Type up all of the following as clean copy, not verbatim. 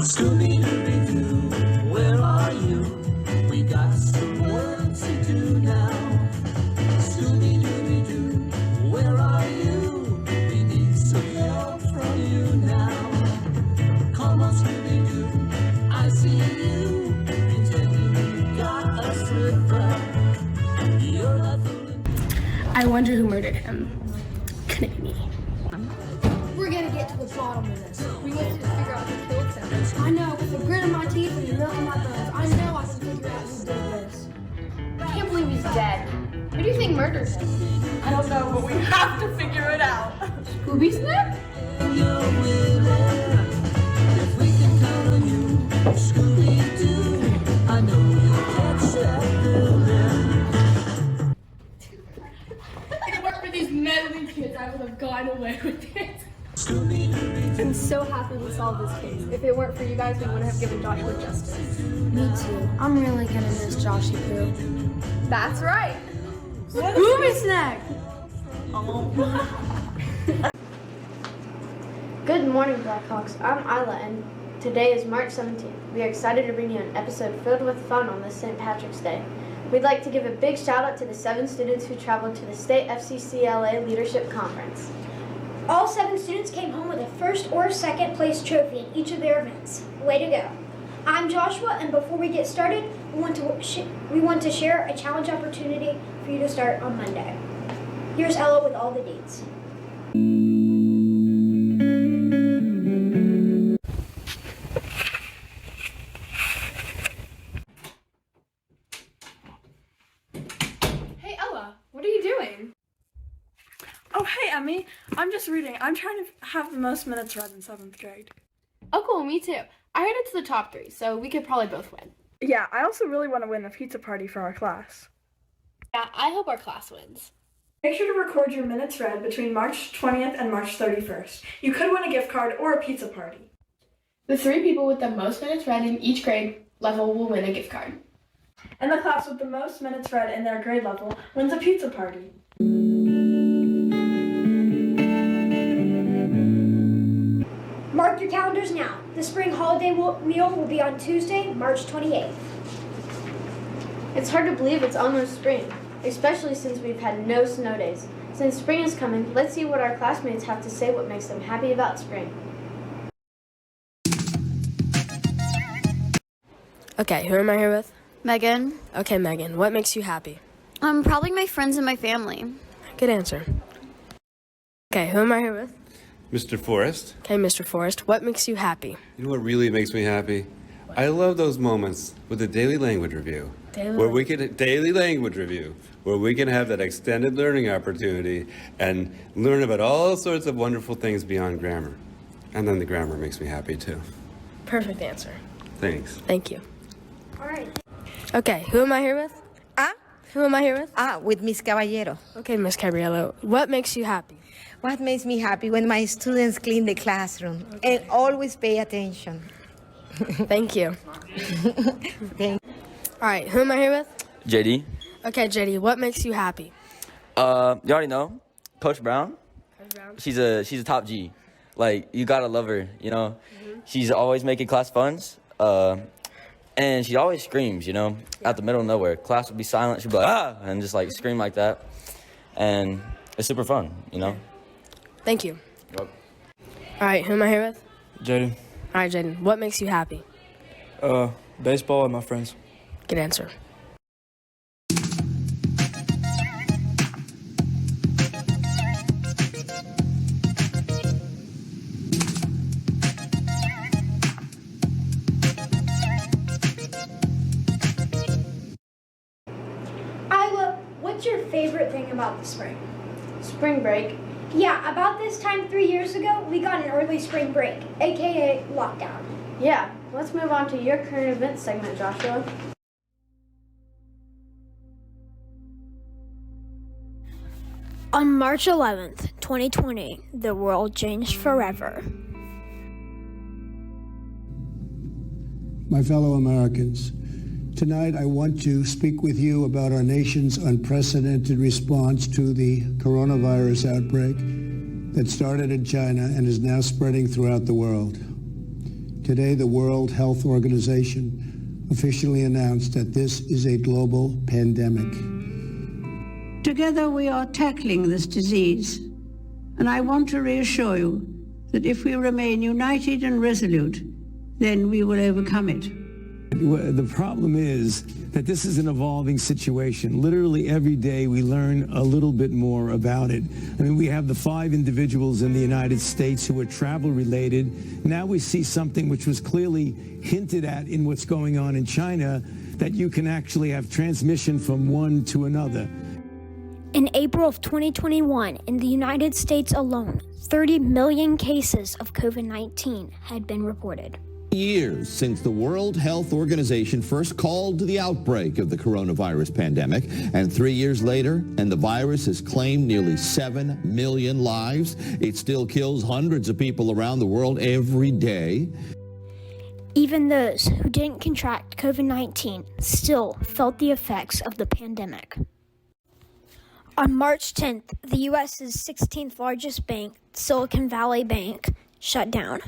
Scooby-Dooby-Doo, where are you? We got some work to do now. Scooby-Dooby-Doo, where are you? We need some help from you now. Come on, Scooby-Doo, I see you. Pretending you got a slipper. You're not fooling. I wonder who murdered him. Could it be me? We're gonna get to the bottom of this. We need to figure out who killed him. I know, with the grit in my teeth and the milk in my bones, I know I can figure out who did this. I can't believe he's dead. Who do you think murdered him? I don't know, but we have to figure it out. Scooby Snack? You're with her. If we can count on you, Scooby-Doo, I know you'll catch that building. If it weren't for these meddling kids, I would have gone away with it. I'm so happy we solved this case. If it weren't for you guys, we wouldn't have given Joshua justice. Me too. I'm really gonna miss Joshy Poo. That's right. Scooby Snack! Good morning, Blackhawks. I'm Isla, and today is March 17th. We are excited to bring you an episode filled with fun on this St. Patrick's Day. We'd like to give a big shout out to the 7 students who traveled to the State FCCLA Leadership Conference. All 7 students came home with a first or second place trophy in each of their events. Way to go. I'm Joshua, and before we get started, we want to share a challenge opportunity for you to start on Monday. Here's Ella with all the deets. Hey Ella, what are you doing? Oh, hey, Emmy. I'm just reading. I'm trying to have the most minutes read in 7th grade. Oh cool, me too. I heard it's the top 3, so we could probably both win. Yeah, I also really want to win a pizza party for our class. Yeah, I hope our class wins. Make sure to record your minutes read between March 20th and March 31st. You could win a gift card or a pizza party. The 3 people with the most minutes read in each grade level will win a gift card. And the class with the most minutes read in their grade level wins a pizza party. Mark your calendars now. The spring holiday meal will be on Tuesday, March 28th. It's hard to believe it's almost spring, especially since we've had no snow days. Since spring is coming, let's see what our classmates have to say what makes them happy about spring. Okay, who am I here with? Megan. Okay, Megan, what makes you happy? Probably my friends and my family. Good answer. Okay, who am I here with? Mr. Forrest. Okay, Mr. Forrest, what makes you happy? You know what really makes me happy? I love those moments with the daily language review. Where we can have that extended learning opportunity and learn about all sorts of wonderful things beyond grammar. And then the grammar makes me happy too. Perfect answer. Thanks. Thank you. All right. Okay, who am I here with? Who am I here with? With Miss Caballero. Okay, Miss Gabriela, what makes you happy? What makes me happy when my students clean the classroom and always pay attention. Thank you. Thank All right, who am I here with? JD. Okay, JD, what makes you happy? You already know, Coach Brown. She's a top G. Like, you gotta love her, you know. She's always making class funs. And she always screams, you know, out the middle of nowhere. Class would be silent. She'd be like, ah, and just like scream like that. And it's super fun, you know. Thank you. Yep. All right, who am I here with? Jaden. All right, Jaden, what makes you happy? Baseball and my friends. Good answer. Isla, what's your favorite thing about the spring? Spring break. Yeah, about this time 3 years ago, we got an early spring break, aka lockdown. Yeah, let's move on to your current events segment, Joshua. On March 11th, 2020, the world changed forever. My fellow Americans, tonight I want to speak with you about our nation's unprecedented response to the coronavirus outbreak that started in China and is now spreading throughout the world. Today, the World Health Organization officially announced that this is a global pandemic. Together we are tackling this disease, and I want to reassure you that if we remain united and resolute, then we will overcome it. The problem is that this is an evolving situation. Literally every day we learn a little bit more about it. I mean, we have the 5 individuals in the United States who are travel-related. Now we see something which was clearly hinted at in what's going on in China, that you can actually have transmission from one to another. In April of 2021, in the United States alone, 30 million cases of COVID-19 had been reported. Years since the World Health Organization first called to the outbreak of the coronavirus pandemic, and 3 years later, and the virus has claimed nearly 7 million lives. It still kills hundreds of people around the world every day. Even those who didn't contract COVID-19 still felt the effects of the pandemic. On March 10th, the U.S.'s 16th largest bank, Silicon Valley Bank, shut down.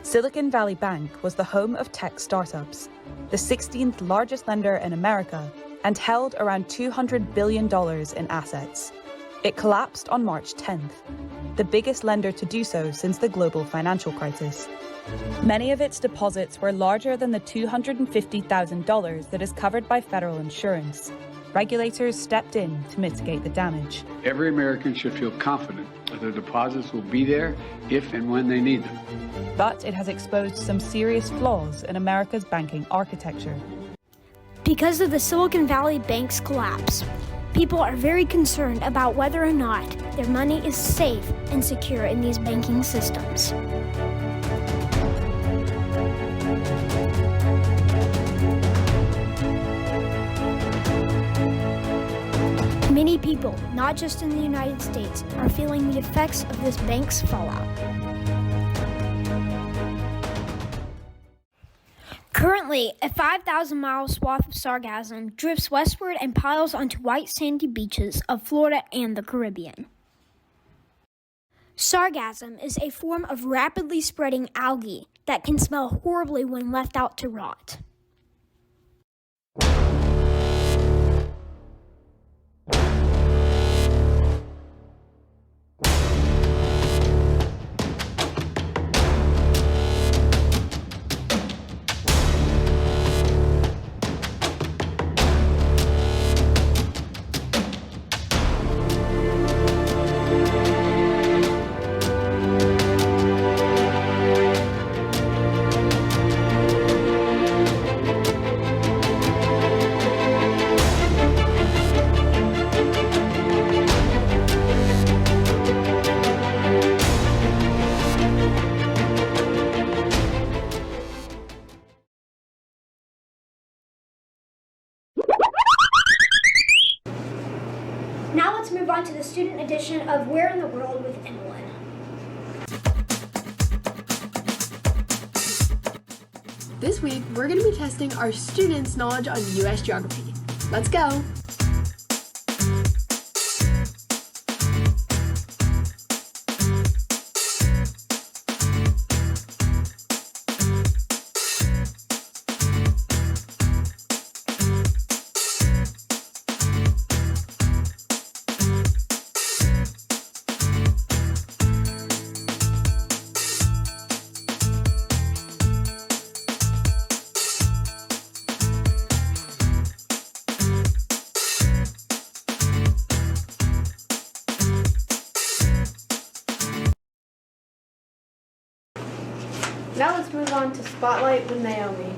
Silicon Valley Bank was the home of tech startups, the 16th largest lender in America, and held around $200 billion in assets. It collapsed on March 10th, the biggest lender to do so since the global financial crisis. Many of its deposits were larger than the $250,000 that is covered by federal insurance. Regulators stepped in to mitigate the damage. Every American should feel confident that their deposits will be there if and when they need them. But it has exposed some serious flaws in America's banking architecture. Because of the Silicon Valley Bank's collapse, people are very concerned about whether or not their money is safe and secure in these banking systems. Many people, not just in the United States, are feeling the effects of this bank's fallout. Currently, a 5,000-mile swath of sargassum drifts westward and piles onto white sandy beaches of Florida and the Caribbean. Sargassum is a form of rapidly spreading algae that can smell horribly when left out to rot. Now let's move on to the student edition of Where in the World with Emily. This week, we're going to be testing our students' knowledge on U.S. geography. Let's go! Now let's move on to Spotlight with Naomi.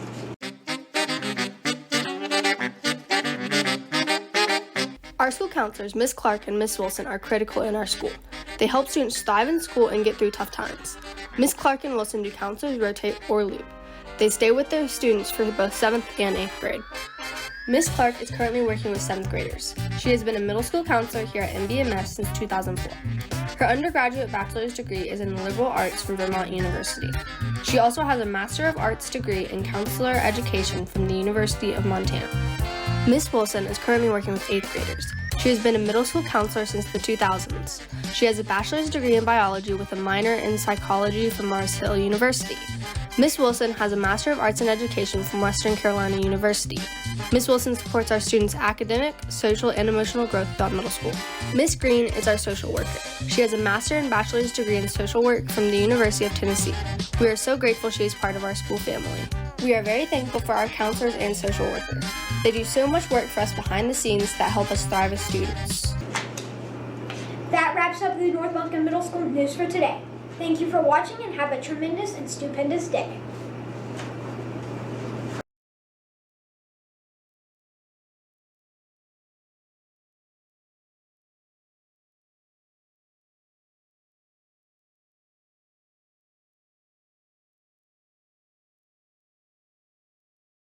Our school counselors, Miss Clark and Miss Wilson, are critical in our school. They help students thrive in school and get through tough times. Miss Clark and Wilson do counselors rotate or loop. They stay with their students for both 7th and 8th grade. Miss Clark is currently working with 7th graders. She has been a middle school counselor here at MBMS since 2004. Her undergraduate bachelor's degree is in liberal arts from Vermont University. She also has a Master of Arts degree in counselor education from the University of Montana. Miss Wilson is currently working with 8th graders. She has been a middle school counselor since the 2000s. She has a bachelor's degree in biology with a minor in psychology from Mars Hill University. Miss Wilson has a Master of Arts in Education from Western Carolina University. Miss Wilson supports our students' academic, social, and emotional growth throughout middle school. Miss Green is our social worker. She has a master and bachelor's degree in social work from the University of Tennessee. We are so grateful she is part of our school family. We are very thankful for our counselors and social workers. They do so much work for us behind the scenes that help us thrive as students. That wraps up the North Buncombe Middle School news for today. Thank you for watching and have a tremendous and stupendous day.